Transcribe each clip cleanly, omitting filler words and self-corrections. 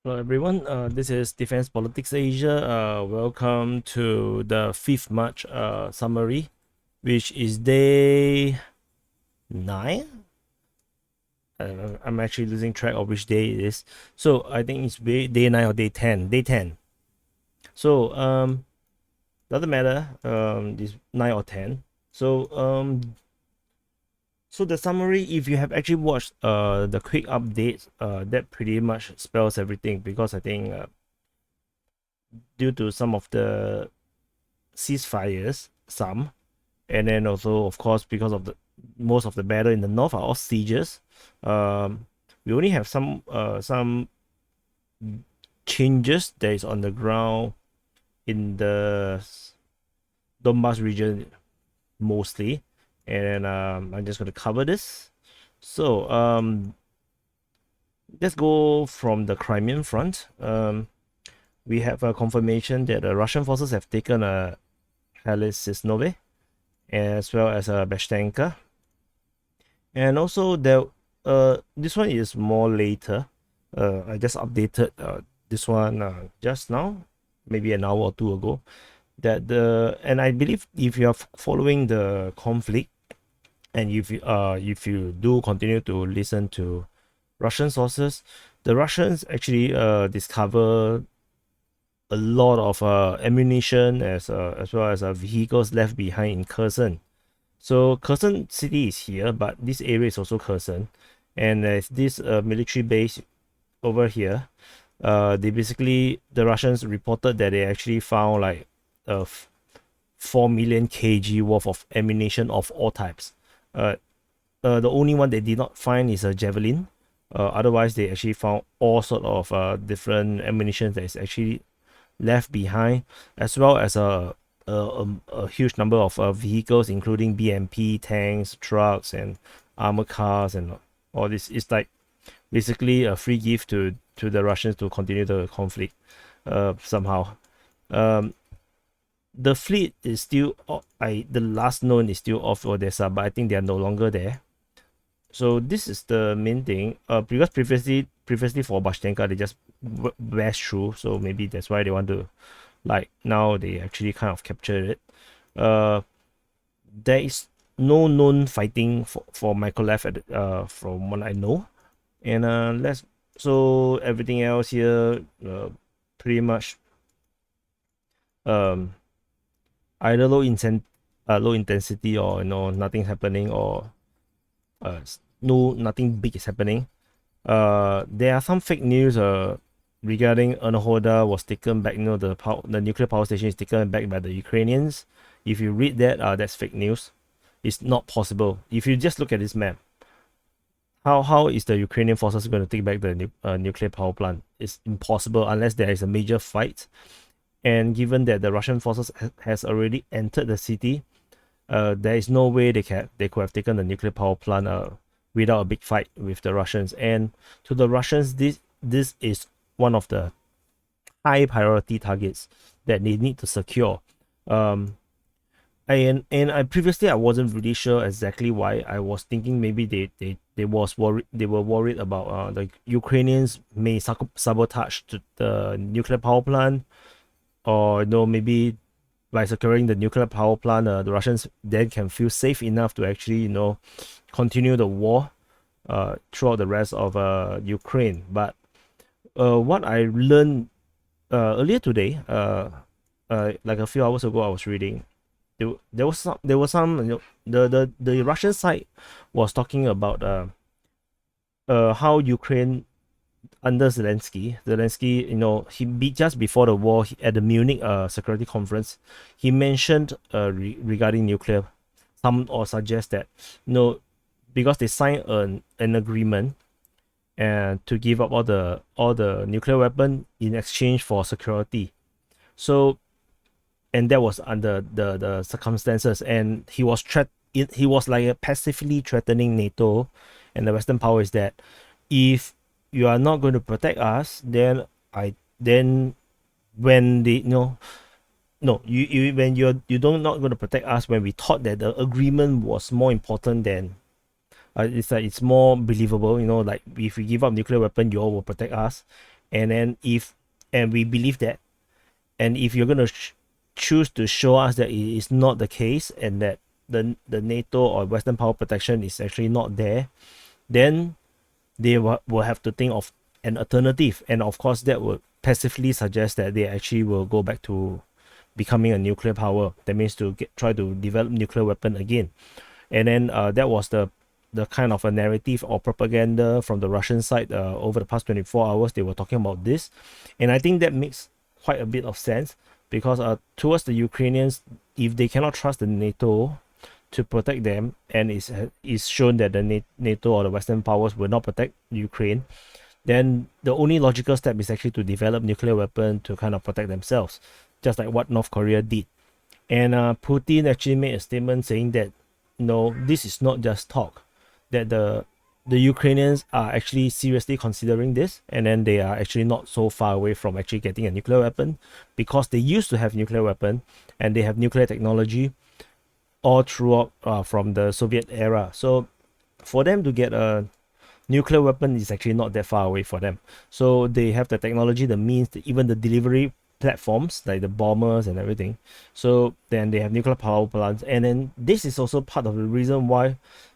Hello everyone, this is Defense Politics Asia. Welcome to the 5th March summary, which is day 9. I'm actually losing track of which day it is. So I think it's day 9 or day 10. Day 10. So doesn't matter, this 9 or 10. So the summary, if you have actually watched the quick updates, that pretty much spells everything, because I think due to some of the ceasefires, and then also of course because of the most of the battle in the north are all sieges. We only have some changes that is on the ground in the Donbass region mostly, and I'm just going to cover this. So let's go from the Crimean front. We have a confirmation that the Russian forces have taken a Halisisnove as well as a Beshtenka. And also this one is more later. I just updated this one just now, maybe an hour or two ago. And I believe if you are following the conflict, and if you do continue to listen to Russian sources, the Russians actually discover a lot of ammunition as well as vehicles left behind in Kherson. So Kherson city is here, but this area is also Kherson, and there's this military base over here. The Russians reported that they actually found like 4 million kg worth of ammunition of all types. The only one they did not find is a javelin. Otherwise, they actually found all sort of different ammunition that is actually left behind, as well as a huge number of vehicles, including BMP tanks, trucks, and armored cars, and all this. It's like basically a free gift to the Russians to continue the conflict somehow. The fleet is still the last known is still off Odessa, but I think they are no longer there. So this is the main thing. Because previously for Bashtenka they just bashed through, so maybe that's why they want to, like, now they actually kind of captured it. There is no known fighting for Mykolaiv from what I know, and so everything else here pretty much either low intensity, or nothing happening, or nothing big is happening. There are some fake news regarding Anahoda was taken back. The nuclear power station is taken back by the Ukrainians. If you read that, that's fake news. It's not possible. If you just look at this map, how is the Ukrainian forces going to take back the nuclear power plant? It's impossible unless there is a major fight. And given that the Russian forces has already entered the city, there is no way they could have taken the nuclear power plant without a big fight with the Russians. And to the Russians, this is one of the high priority targets that they need to secure. And I previously I wasn't really sure exactly why. I was thinking maybe they were worried about the Ukrainians may sabotage the nuclear power plant, or maybe by securing the nuclear power plant, the Russians then can feel safe enough to actually continue the war throughout the rest of Ukraine. But what I learned earlier today, like a few hours ago, I was reading. There was some the Russian side was talking about how Ukraine under Zelensky, he just before the war, at the Munich security conference, he mentioned regarding nuclear, or suggest that because they signed an agreement and to give up all the nuclear weapon in exchange for security. So, and that was under the circumstances, and he was like passively threatening NATO and the Western powers that if you are not going to protect us, then when they when you don't not going to protect us, when we thought that the agreement was more important than it's more believable, like if we give up nuclear weapon, you all will protect us. And then and we believe that, and if you're going to choose to show us that it is not the case, and that the NATO or Western power protection is actually not there, then they will have to think of an alternative. And of course, that would passively suggest that they actually will go back to becoming a nuclear power. That means to try to develop nuclear weapon again. And then that was the kind of a narrative or propaganda from the Russian side over the past 24 hours. They were talking about this, and I think that makes quite a bit of sense, because towards the Ukrainians, if they cannot trust the NATO to protect them, and is shown that the NATO or the Western powers will not protect Ukraine, then the only logical step is actually to develop nuclear weapon to kind of protect themselves, just like what North Korea did. And Putin actually made a statement saying that no, this is not just talk, that the Ukrainians are actually seriously considering this, and then they are actually not so far away from actually getting a nuclear weapon, because they used to have nuclear weapon and they have nuclear technology all throughout from the Soviet era. So for them to get a nuclear weapon is actually not that far away for them. So they have the technology, the means, even the delivery platforms like the bombers and everything. So then they have nuclear power plants, and then this is also part of the reason why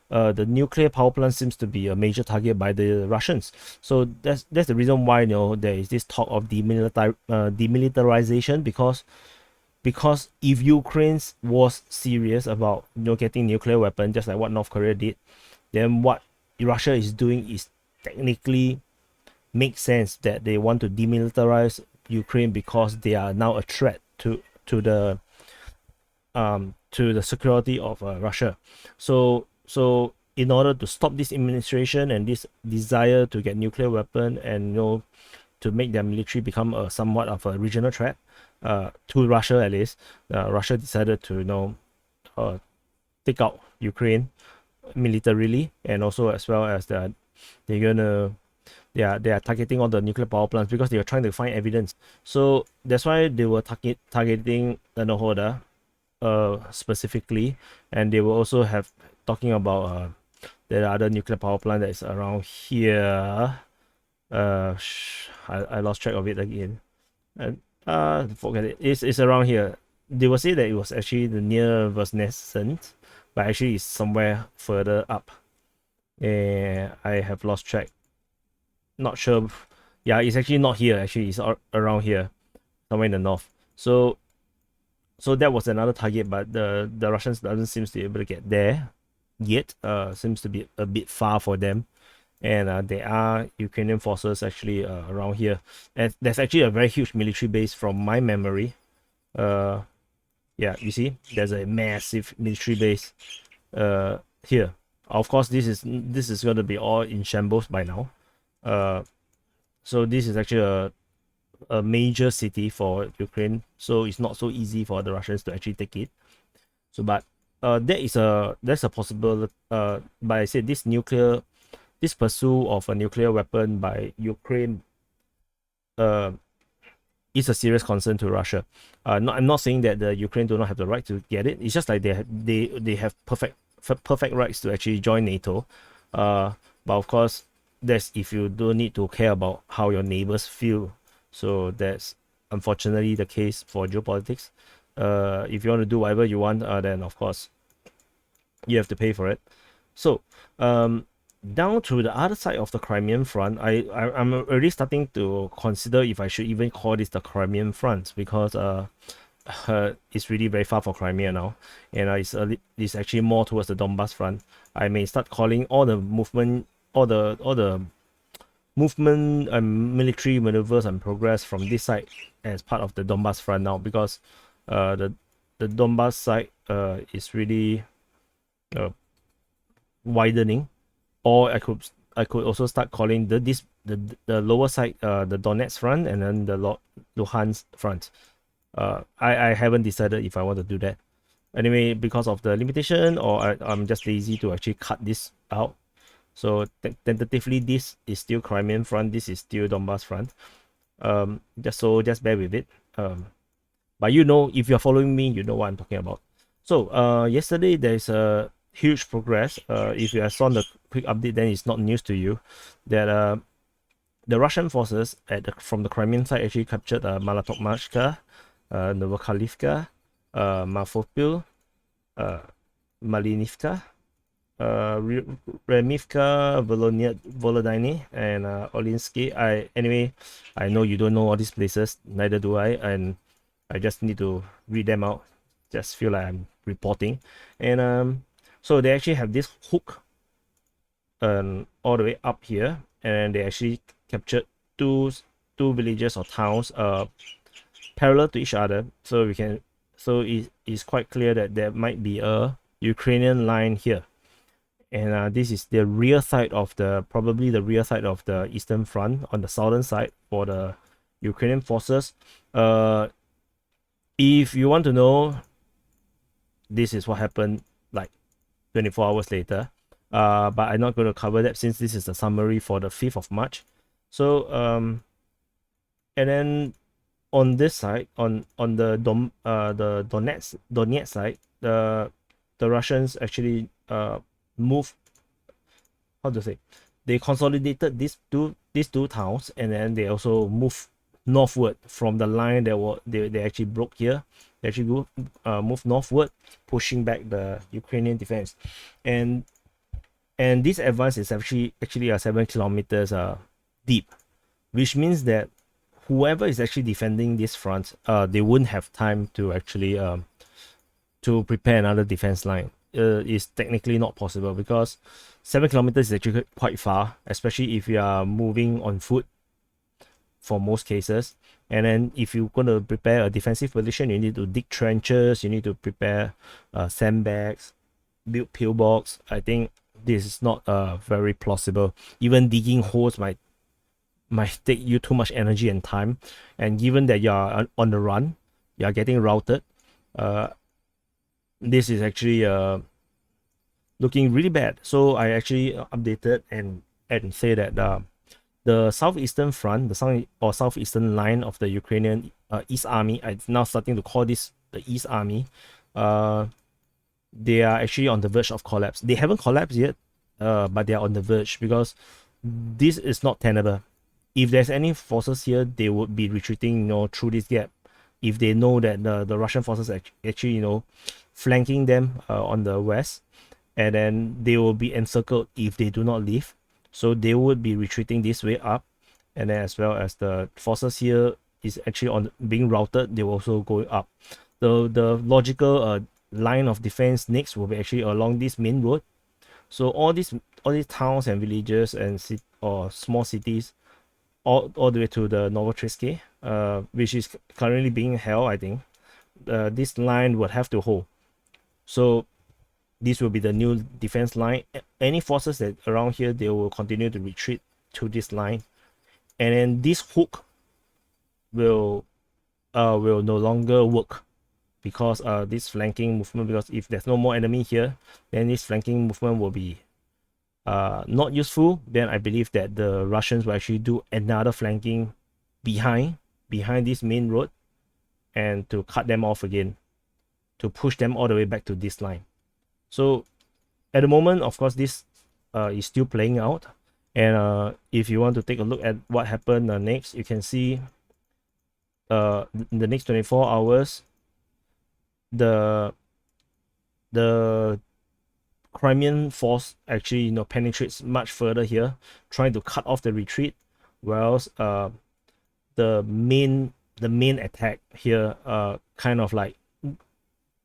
the nuclear power plant seems to be a major target by the Russians. So that's the reason why there is this talk of demilitarization, because if Ukraine was serious about getting nuclear weapon, just like what North Korea did, then what Russia is doing is technically makes sense, that they want to demilitarize Ukraine because they are now a threat to the security of Russia. So in order to stop this administration and this desire to get nuclear weapon, and to make their military become somewhat of a regional threat to Russia, at least, Russia decided to take out Ukraine militarily, and also as well as they're gonna they are targeting all the nuclear power plants, because they are trying to find evidence. So that's why they were targeting Nohoda specifically, and they will also have talking about the other nuclear power plant that is around here. I lost track of it again, and forget it. It's around here. They will say that it was actually the near Vosnescent, but actually it's somewhere further up, and I have lost track. Not sure. Yeah, it's actually not here. Actually, it's around here, somewhere in the north. So that was another target, but the Russians doesn't seem to be able to get there yet. Seems to be a bit far for them, and there are Ukrainian forces actually around here. And there's actually a very huge military base from my memory. Yeah, you see, there's a massive military base here. Of course, this is going to be all in shambles by now. So this is actually a major city for Ukraine, so it's not so easy for the Russians to actually take it. So, but that's a possible. But I said this pursuit of a nuclear weapon by Ukraine is a serious concern to Russia. I'm not saying that the Ukraine do not have the right to get it. It's just like they have perfect rights to actually join NATO. But of course, that's if you don't need to care about how your neighbors feel. So that's unfortunately the case for geopolitics. If you want to do whatever you want, then of course you have to pay for it. So down to the other side of the Crimean front, I'm already starting to consider if I should even call this the Crimean front, because it's really very far for Crimea now, and it's actually more towards the Donbas front. I may start calling all the movement, all the movement and military maneuvers and progress from this side as part of the Donbas front now, because the Donbas side is really widening. Or I could also start calling the lower side the Donetsk front, and then the Luhansk front. I haven't decided if I want to do that. Anyway, because of the limitation, or I'm just lazy to actually cut this out. So tentatively, this is still Crimean front. This is still Donbas front. Just bear with it. But if you're following me, you know what I'm talking about. So yesterday there's a huge progress. If you saw the quick update, then it's not news to you that the Russian forces from the Crimean side actually captured Malotopmashka, Novokhalivka, Marfopil, Malinivka, Remivka, Volodiny, and Olinsky. I know you don't know all these places, neither do I, and I just need to read them out. Just feel like I'm reporting, and so they actually have this hook, all the way up here, and they actually captured two villages or towns, parallel to each other. So it is quite clear that there might be a Ukrainian line here. And this is the rear side of probably the rear side of the Eastern Front on the southern side for the Ukrainian forces. If you want to know, this is what happened like 24 hours later. But I'm not going to cover that since this is the summary for the 5th of March. So, and then on this side, on the Donetsk side, the Russians actually move, how to say, they consolidated these two towns, and then they also move northward from the line that they actually broke here. They actually move northward, pushing back the Ukrainian defense, and this advance is actually 7 kilometers deep, which means that whoever is actually defending this front, they wouldn't have time to actually to prepare another defense line. Is technically not possible because 7 kilometers is actually quite far, especially if you are moving on foot for most cases. And then if you're going to prepare a defensive position, you need to dig trenches, you need to prepare sandbags, build pillbox. I think this is not very plausible. Even digging holes might take you too much energy and time. And given that you are on the run, you are getting routed, this is actually looking really bad. So I actually updated and say that the southeastern front, the southeastern line of the Ukrainian East Army, I'm now starting to call this the East Army. They are actually on the verge of collapse. They haven't collapsed yet, but they are on the verge because this is not tenable. If there's any forces here, they would be retreating, through this gap. If they know that the Russian forces actually, flanking them on the west, and then they will be encircled if they do not leave. So they would be retreating this way up, and then as well as the forces here is actually being routed, they will also go up. The logical line of defense next will be actually along this main road. So all these towns and villages and small cities, all the way to the Novotrisky, which is currently being held, I think. This line would have to hold. So this will be the new defense line. Any forces that around here, they will continue to retreat to this line, and then this hook will no longer work because this flanking movement. Because if there's no more enemy here, then this flanking movement will be not useful. Then I believe that the Russians will actually do another flanking behind this main road, and to cut them off again, to push them all the way back to this line. So at the moment, of course, this is still playing out. And if you want to take a look at what happened next, you can see in the next 24 hours, the Crimean force actually penetrates much further here, trying to cut off the retreat, whereas the main attack here kind of like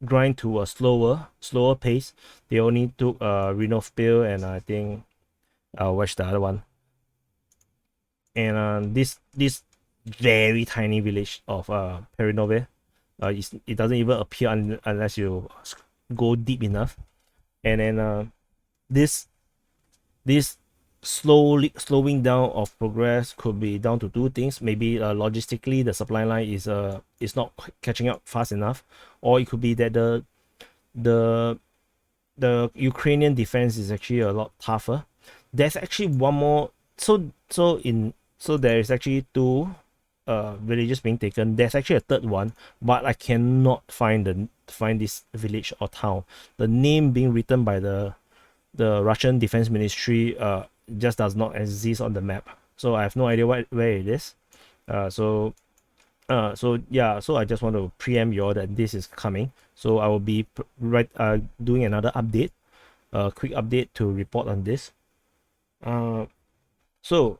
grind to a slower pace. They only took Renovpil, and I think where's the other one? And this very tiny village of Perinove, it doesn't even appear unless you go deep enough. And then this slowing down of progress could be down to two things. Maybe logistically the supply line is not catching up fast enough, or it could be that the Ukrainian defense is actually a lot tougher. There's actually one more. So there is actually two villages being taken. There's actually a third one, but I cannot find this village or town. The name being written by the Russian Defense Ministry just does not exist on the map. so I have no idea where it is. So yeah, so I just want to preempt you all that this is coming. So I will be doing another update, quick update to report on this. So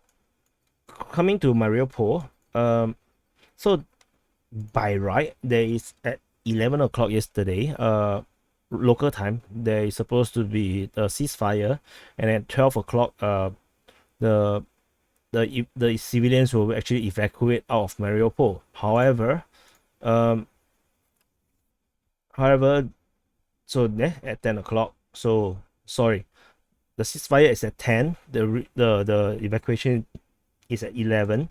coming to Mariupol, so by right there is at 11 o'clock yesterday, local time, there is supposed to be a ceasefire, and at 12 o'clock, the the civilians will actually evacuate out of Mariupol. Um, however, so at 10 o'clock. So sorry, the ceasefire is at 10. The evacuation is at 11.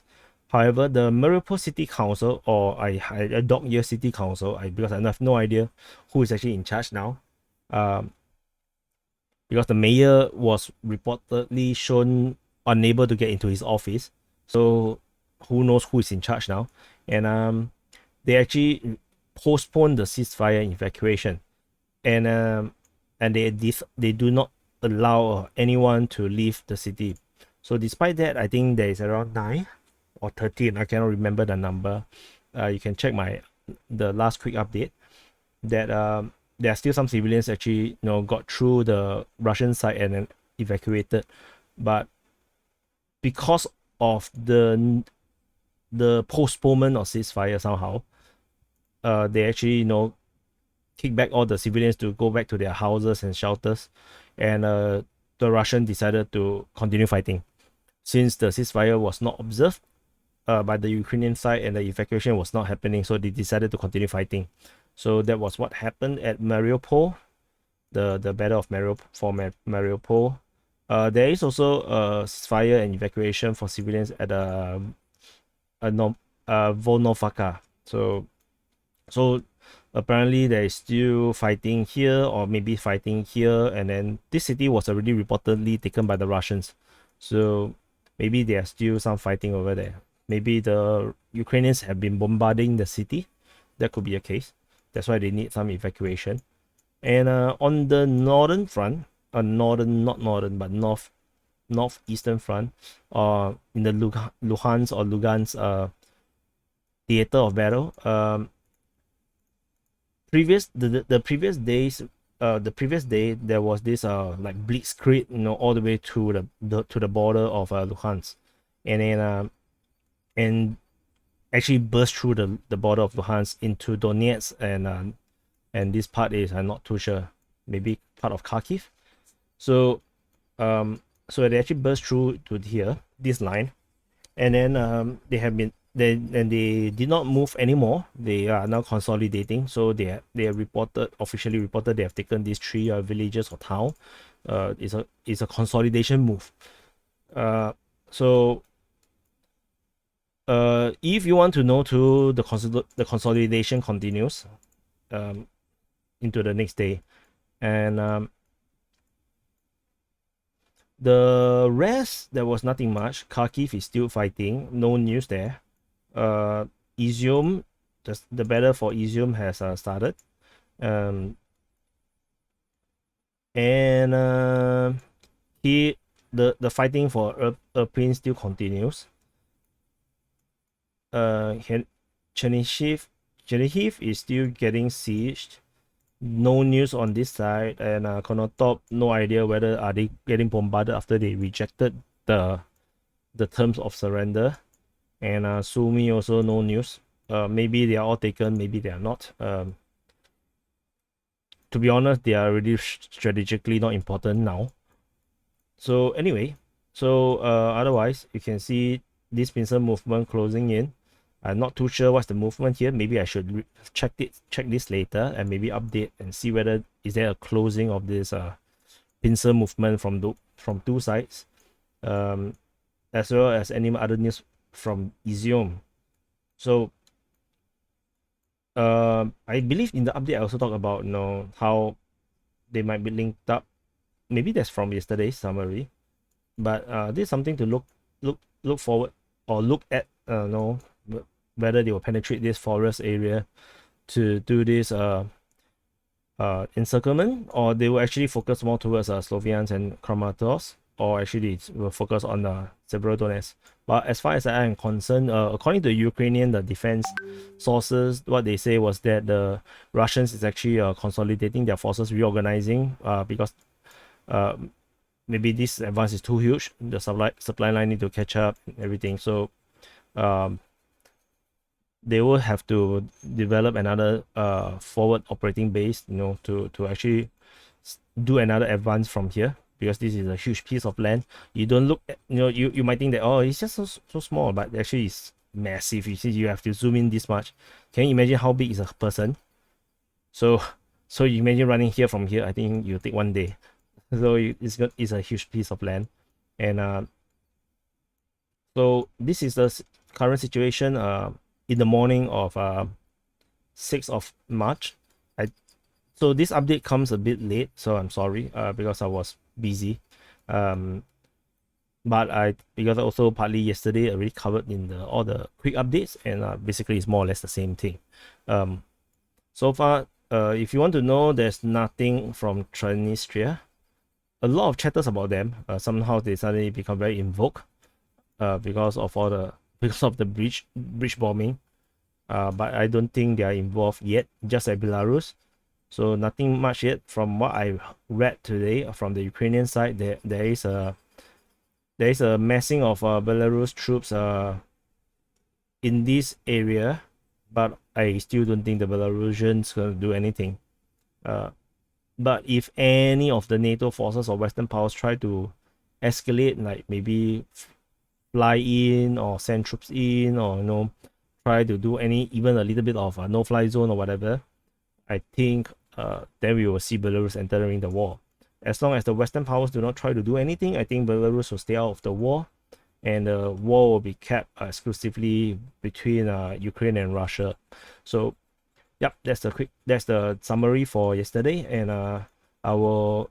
However, the Mariupol City Council, or I dog year City Council, because I have no idea who is actually in charge now. Because the mayor was reportedly shown unable to get into his office. So who knows who is in charge now? And they actually postponed the ceasefire and evacuation, and they do not allow anyone to leave the city. So despite that, I think there is around 9 or 13. I cannot remember the number. You can check the last quick update that there are still some civilians actually got through the Russian side and then evacuated, but because of the postponement of ceasefire somehow, they actually kick back all the civilians to go back to their houses and shelters, and the Russian decided to continue fighting since the ceasefire was not observed by the Ukrainian side and the evacuation was not happening. So they decided to continue fighting. So that was what happened at Mariupol, the battle of Mariupol. There is also ceasefire and evacuation for civilians at Volnovaka. So apparently there is still fighting here, or maybe fighting here, and then this city was already reportedly taken by the Russians. So maybe there's still some fighting over there. Maybe the Ukrainians have been bombarding the city. That could be a case. That's why they need some evacuation. And on the northern front, not northern, but northeastern front, in the Luhansk theater of battle, the previous days, the previous day there was this like blitzkrieg, all the way to the border of Luhansk, and then and actually burst through the border of Luhansk into Donetsk, and this part is, I'm not too sure, maybe part of Kharkiv. So so they actually burst through to here, this line, and then they did not move anymore. They are now consolidating. So they have officially reported they have taken these 3 villages or town. It's a consolidation move. So if you want to know to the consolidation continues into the next day, and the rest, there was nothing much. Kharkiv is still fighting, no news there. Izium, the battle for Izium has started, and the fighting for Irpin still continues. Chernihiv is still getting sieged. No news on this side, and Konotop, no idea whether are they getting bombarded after they rejected the terms of surrender. And Sumi also no news. Maybe they are all taken, maybe they are not. To be honest, they are really strategically not important now. So anyway, otherwise you can see this pincer movement closing in. I'm not too sure what's the movement here. Maybe I should check this later and maybe update and see whether is there a closing of this pincer movement from two sides, as well as any other news from Izium. So I believe in the update I also talk about how they might be linked up. Maybe that's from yesterday's summary, but this is something to look forward or look at. Whether they will penetrate this forest area to do this encirclement, or they will actually focus more towards Sloviansk and Kramatorsk. or actually it will focus on Severodonetsk. But as far as I am concerned, according to Ukrainian the defense sources, what they say was that the Russians is actually consolidating their forces, reorganizing, because uh, maybe this advance is too huge. The supply line need to catch up and everything. So um, they will have to develop another forward operating base, to actually do another advance from here, because this is a huge piece of land. You don't look at, you might think that, oh, it's just so small, but actually it's massive. You see, you have to zoom in this much. Can you imagine how big is a person? So you imagine running here from here, I think you take one day. So it's a huge piece of land. And so this is the current situation in the morning of 6th of March. So this update comes a bit late, so I'm sorry, because I was busy. But because also partly yesterday already covered in all the quick updates, and basically it's more or less the same thing. So far, if you want to know, there's nothing from Transnistria. A lot of chatters about them. Somehow they suddenly become very in vogue, because of the bridge bombing. But I don't think they are involved yet, just like Belarus. So nothing much yet. From what I read today from the Ukrainian side, there is a massing of Belarus troops in this area, but I still don't think the Belarusians gonna do anything. But if any of the NATO forces or Western powers try to escalate, like maybe fly in or send troops in, or try to do even a little bit of a no-fly zone or whatever, I think then we will see Belarus entering the war. As long as the Western powers do not try to do anything, I think Belarus will stay out of the war, and the war will be kept exclusively between Ukraine and Russia. So, yep, that's the summary for yesterday, and I will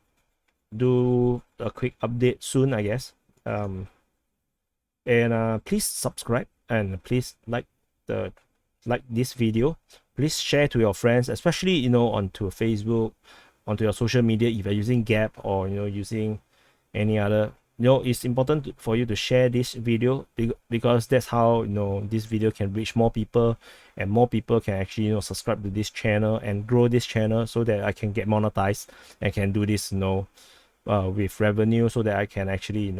do a quick update soon, I guess. And please subscribe, and please like this video. Please share to your friends, especially onto Facebook, onto your social media if you're using Gap, or using any other. It's important for you to share this video, because that's how this video can reach more people, and more people can actually subscribe to this channel and grow this channel, so that I can get monetized and can do this with revenue, so that I can actually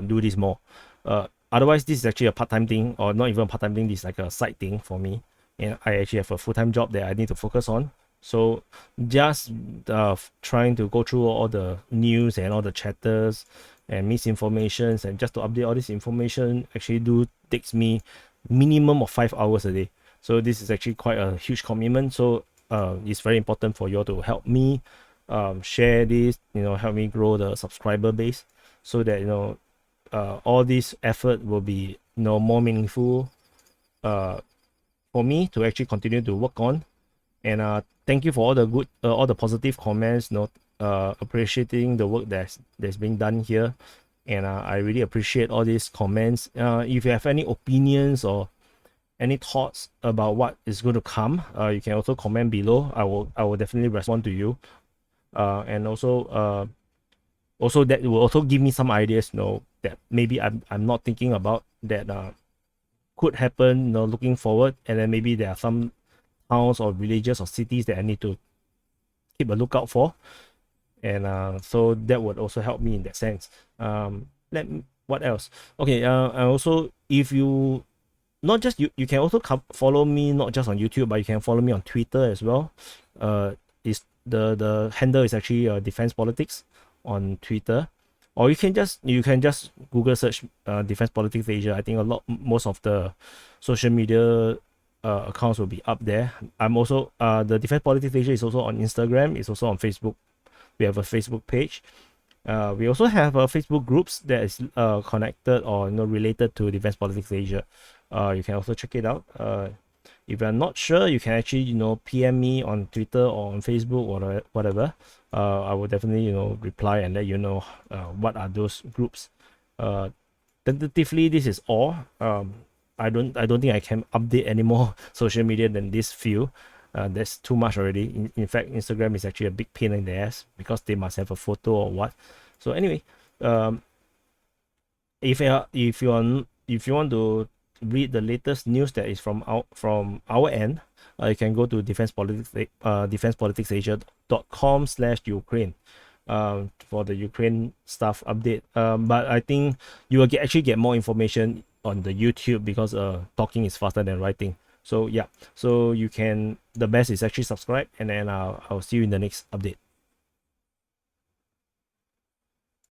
do this more. Otherwise, this is actually a part-time thing, or not even a part-time thing. This is like a side thing for me, and I actually have a full-time job that I need to focus on. So just trying to go through all the news and all the chatters and misinformations, and just to update all this information actually takes me minimum of 5 hours a day. So this is actually quite a huge commitment. So it's very important for you all to help me share this, help me grow the subscriber base, so that all this effort will be more meaningful for me to actually continue to work on. And thank you for all the positive comments, appreciating the work that's being done here. And I really appreciate all these comments. If you have any opinions or any thoughts about what is going to come, you can also comment below. I will definitely respond to you. And also that will also give me some ideas, that maybe I'm not thinking about, that could happen, looking forward. And then maybe there are some towns or villages or cities that I need to keep a lookout for, and so that would also help me in that sense. What else? Okay, and also, if you not just you can also follow me, not just on YouTube, but you can follow me on Twitter as well. Is the handle is actually Defense Politics on Twitter, or you can just Google search Defense Politics Asia. I think most of the social media accounts will be up there. I'm also the Defense Politics Asia is also on Instagram. It's also on Facebook. We have a Facebook page. We also have Facebook groups that is connected or related to Defense Politics Asia. You can also check it out. If you're not sure, you can actually PM me on Twitter or on Facebook or whatever. I will definitely reply and let you know what are those groups. Tentatively, this is all. I don't think I can update any more social media than this few. That's too much already. In fact, Instagram is actually a big pain in the ass, because they must have a photo or what. So anyway, Um, if you want to read the latest news that is from our end, you can go to defensepoliticsasia.com/Ukraine for the Ukraine stuff update. But I think you will actually get more information on the YouTube because talking is faster than writing. So yeah, so you can, the best is actually subscribe, and then I'll see you in the next update.